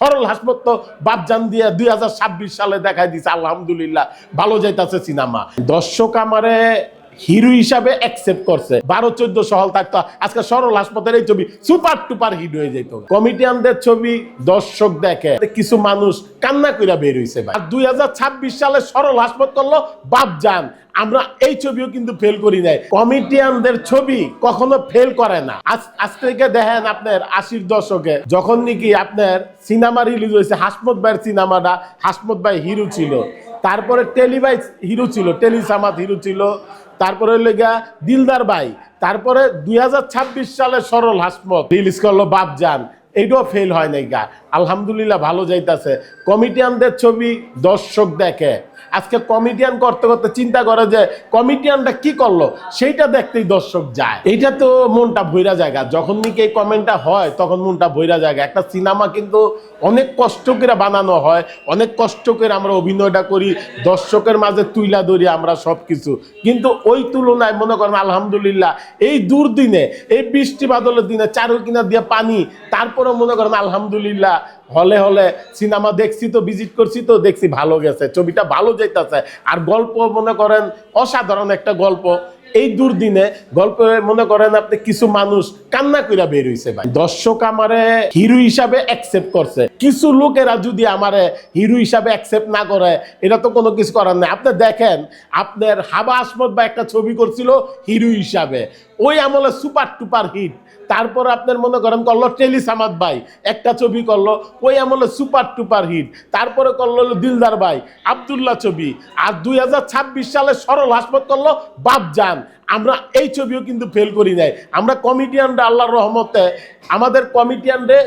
সরল হাসপাতাল বাপজান দিয়ে 2026 সালে দেখাই দিছে। আলহামদুলিল্লাহ ভালো যাইতাছে সিনেমা। দর্শক আমারে হিরো হিসাবে অ্যাকসেপ্ট করছে। 12-14 হল থাকতো, আজকে সরল হাসপাতালের এই ছবি সুপার টুপার হিট হয়ে যেত। কমেডিয়ানদের ছবি দর্শক দেখে, কিছু মানুষ কান্না কইরা বের হইছে ভাই। আর 2026 সালে সরল হাসপাতাল করলো বাপজান। আমরা এই ছবিও কিন্তু ফেল করি নাই। কমেডিয়ানদের ছবি কখনো ফেল করে না। আজ থেকে দেখেন আপনার 80-র দশকে যখন নাকি আপনার সিনেমা রিলিজ হয়েছে, হাসমত ভাইয়ের সিনেমাটা, হাসমত ভাই হিরো ছিল, তারপরে টেলি ভাই হিরো ছিল, টেলি সামাদ হিরো ছিল, তারপরে লেগা দিলদার ভাই, তারপরে 2026 সালে সরল হাসমত রিলিজ করলো বাপজান, এইটাও ফেল হয় নাই গা। আলহামদুলিল্লাহ ভালো যাইতাছে। কমেডিয়ানদের ছবি দর্শক দেখে। আজকে কমেডিয়ান করতে করতে চিন্তা করে যে কমেডিয়ানটা কি করলো, সেইটা দেখতেই দর্শক যায়। এইটা তো মনটা ভৈরা জায়গা। যখন নাকি এই কমেন্টটা হয় তখন মনটা ভৈরা জায়গা। একটা সিনেমা কিন্তু অনেক কষ্ট করে বানানো হয়, অনেক কষ্ট করে আমরা অভিনয়টা করি, দর্শকের মাঝে তুইলা ধরি আমরা সব কিছু। কিন্তু ওই তুলনায় মনে করেন আলহামদুলিল্লাহ এই দুর্দিনে, এই বৃষ্টি বাদলের দিনে চারুকিনা দিয়ে পানি, তারপরে মনে করেন আলহামদুলিল্লাহ হলে হলে সিনেমা দেখছি, তো ভিজিট করছি, তো দেখছি ভালো গেছে, ছবিটা ভালো যাইতেছে। আর গল্প মনে করেন অসাধারণ একটা গল্প। এই দুর্দিনে গল্পে মনে করেন আপনি কিছু মানুষ কান্না কইরা বের হইছে ভাই। দর্শক আমারে হিরো হিসাবে অ্যাকসেপ্ট করছে। কিছু লোকেরা যদি আমারে হিরো হিসাবে অ্যাকসেপ্ট না করে, এটা তো কোনো কিছু করার নাই। আপনি দেখেন আপনার হাবা আসমত বা একটা ছবি করছিল হিরো হিসাবে, ওই আমলে সুপার টুপার হিট। তারপর আপনার মনে করেন করলো টেলি সামাদ ভাই একটা ছবি করলো, ওই আমলে সুপার টুপার হিট। তারপরে করলো দিলদার ভাই আব্দুল্লাহ ছবি। আর 2026 সালে সরল হাসপাতাল করলো বাপজান। আমরা এই ছবিও কিন্তু ফেল করি নাই। আমরা কমেডিয়ানরা আল্লাহর রহমতে আমাদের কমেডিয়ানরে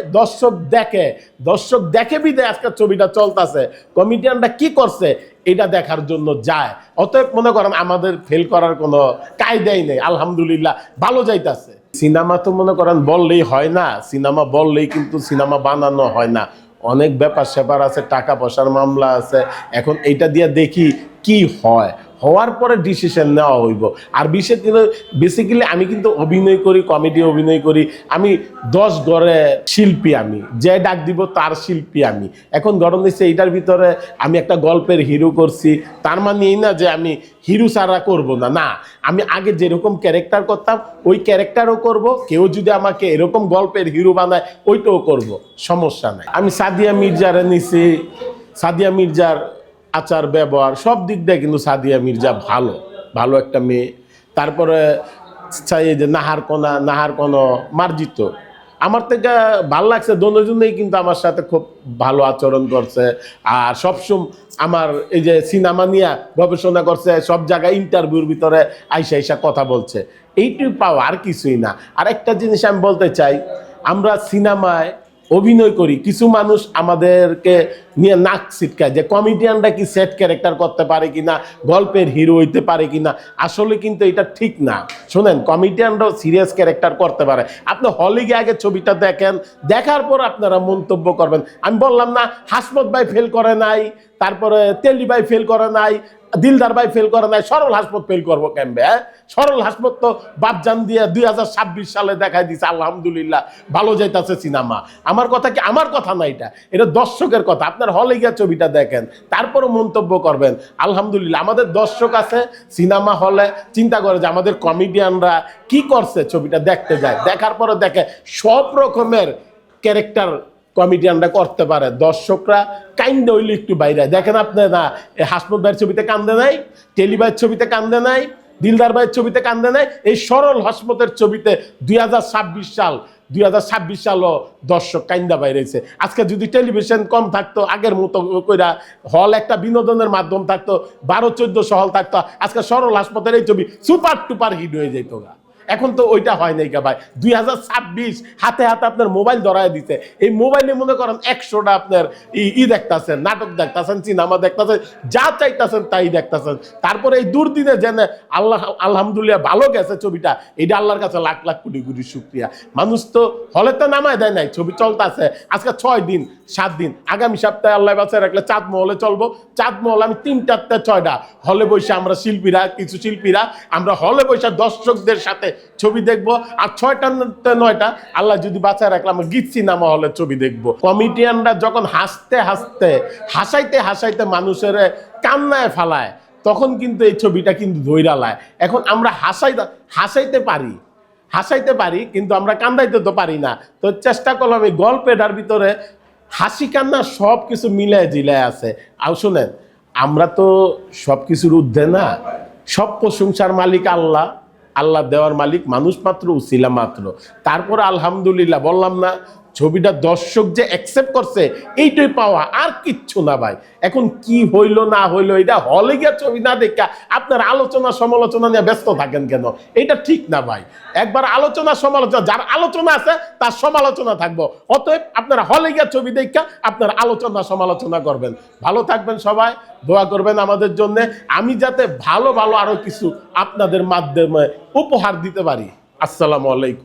দর্শক দেখে বিদায় আজকের ছবিটা চলতেছে। কমেডিয়ানরা কি করছে এটা দেখার জন্য যায়। অতএব মনে করেন আমাদের ফেল করার কোনো কায়দাই নেই। আলহামদুলিল্লাহ ভালো যাইতাছে। সিনেমা তো মনে করেন বললেই হয় না, সিনেমা বললেই কিন্তু সিনেমা বানানো হয় না। অনেক ব্যাপার স্যাপার আছে, টাকা পয়সার মামলা আছে। এখন এইটা দিয়ে দেখি কি হয়, হওয়ার পরে ডিসিশন নেওয়া হইব। আর বেসিক্যালি আমি কিন্তু অভিনয় করি, কমেডি অভিনয় করি। আমি 10 ঘরে শিল্পী, আমি যে ডাক দিব তার শিল্পী আমি। এখন গরম দিচ্ছে এইটার ভিতরে আমি একটা গল্পের হিরো করছি, তার মানে এই না যে আমি হিরো ছাড়া করব না। না, আমি আগে যেরকম ক্যারেক্টার করতাম ওই ক্যারেক্টারও করব। কেউ যদি আমাকে এরকম গল্পের হিরো বানায় ওইটাও করব, সমস্যা নাই। আমি সাদিয়া মির্জারে নিছি, সাদিয়া মির্জার আচার ব্যবহার সব দিক দিয়ে কিন্তু সাদিয়া মির্জা ভালো একটা মেয়ে। তারপরে চাই যে নাহার কোনো মার্জিত, আমার থেকে ভালো লাগছে। দুজনেই কিন্তু আমার সাথে খুব ভালো আচরণ করছে। আর সবসময় আমার এই যে সিনেমা নিয়ে গবেষণা করছে, সব জায়গায় ইন্টারভিউর ভিতরে আইসা কথা বলছে। এইটুকু পাওয়া, আর কিছুই না। আর একটা জিনিস আমি বলতে চাই, আমরা সিনেমায় অভিনয় করি, কিছু মানুষ আমাদেরকে নিয়ে নাক ছিটকায় যে কমেডিয়ানরা কি সেট ক্যারেক্টার করতে পারে কিনা, গল্পের হিরো হইতে পারে কিনা। আসলে কিন্তু এটা ঠিক না। শোনেন, কমেডিয়ানরাও সিরিয়াস ক্যারেক্টার করতে পারে। আপনি হলে গিয়ে আগে ছবিটা দেখেন, দেখার পর আপনারা মন্তব্য করবেন। আমি বললাম না হাসমত ভাই ফেল করে নাই, তারপরে তেলি ভাই ফেল করে নাই, দিলদার ভাই ফেল করে নাই, সরল হাসপাত ফেল করবো কেমবে? সরল হাসপাত তো বাপজান দিয়ে 2026 সালে দেখাই দিছে। আলহামদুলিল্লাহ ভালো যাইতাছে সিনেমা। আমার কথা কি? আমার কথা না, এটা দর্শকের কথা। আপনার হলে গিয়ে ছবিটা দেখেন, তারপরে মন্তব্য করবেন। আলহামদুলিল্লাহ আমাদের দর্শক আছে সিনেমা হলে, চিন্তা করে যে আমাদের কমেডিয়ানরা কি করছে, ছবিটা দেখতে যায়, দেখার পরে দেখে সব রকমের ক্যারেক্টার কমেডিয়ানরা করতে পারে। দর্শকরা কাইন্ড হইলে একটু বাইরে দেখেন। আপনি না হাসমত ভাইয়ের ছবিতে কান্দে নাই, টেলি ভাইয়ের ছবিতে কান্দে নাই, দিলদার ভাইয়ের ছবিতে কান্দে নাই, এই সরল হাসমতের ছবিতে 2026 সালও দর্শক কান্দা বাইরেছে। আজকে যদি টেলিভিশন কম থাকতো, আগের মতো কইরা হল একটা বিনোদনের মাধ্যম থাকতো, 12-14 হল থাকতো, আজকে সরল হাসপাতালের এই ছবি সুপার টুপার হিট হয়ে যেত গা। এখন তো ওইটা হয় নাই গা ভাই। 2026 হাতে আপনার মোবাইল ধরায় দিতে। এই মোবাইলে মনে করেন 100টা আপনার দেখতেছেন, নাটক দেখতেছেন, সিনেমা দেখতেছেন, যা চাইতেছেন তাই দেখতেছেন। তারপরে এই দুর্দিনে যেন আলহামদুলিল্লাহ ভালো গেছে ছবিটা, এটা আল্লাহর কাছে লাখ লাখ কোটি কোটি শুকরিয়া। মানুষ তো হলে তো নামায় দেয় নাই, ছবি চলতেছে আজকে 6 দিন 7 দিন। আগামী সপ্তাহে আল্লাহ বাঁচায় রাখলে চাঁদমহলে চলবো। চাঁদমহল আমি 3টা 6টা হলে বসে আমরা শিল্পীরা, কিছু শিল্পীরা আমরা হলে বসে দর্শকদের সাথে ছবি দেখবো, আর 6টা 9টা আল্লাহ যদি বাঁচায় রাখলে আমরা গীত সিনেমা হলে ছবি দেখবো। কমিডিয়ানরা যখন হাসতে হাসতে হাসাইতে হাসাইতে মানুষের কান্নায় ফালায়, তখন কিন্তু এই ছবিটা কিন্তু ধইরা লায়। এখন আমরা হাসাইতে পারি কিন্তু আমরা কান্দাইতে তো পারি না। তো চেষ্টা করলাম এই গল্পেটার ভিতরে হাসি কান্না সব কিছু মিলায় জিলায় আছে। আর শোনেন, আমরা তো সব কিছুর ঊর্ধ্বে না, সব প্রশংসার মালিক আল্লাহ, আল্লাহ দেওয়ার মালিক মানুষ মাত্র, উসিলা মাত্র। তারপরে আলহামদুলিল্লাহ বললাম না, ছবিটা দর্শক যে অ্যাকসেপ্ট করছে এইটাই পাওয়া, আর কিচ্ছু না ভাই। এখন কি হইলো না হইলো এটা হলে গিয়ে ছবি না দেখা আপনার আলোচনা সমালোচনা নিয়ে ব্যস্ত থাকেন কেন? এটা ঠিক না ভাই। একবার আলোচনা সমালোচনা, যার আলোচনা আছে তার সমালোচনা থাকবো। অতএব আপনারা হলে গিয়ে ছবি দেখা আপনার আলোচনা সমালোচনা করবেন। ভালো থাকবেন সবাই, দোয়া করবেন আমাদের জন্য, আমি যাতে ভালো ভালো আরো কিছু আপনাদের মাধ্যমে উপহার দিতে পারি। আসসালামু আলাইকুম।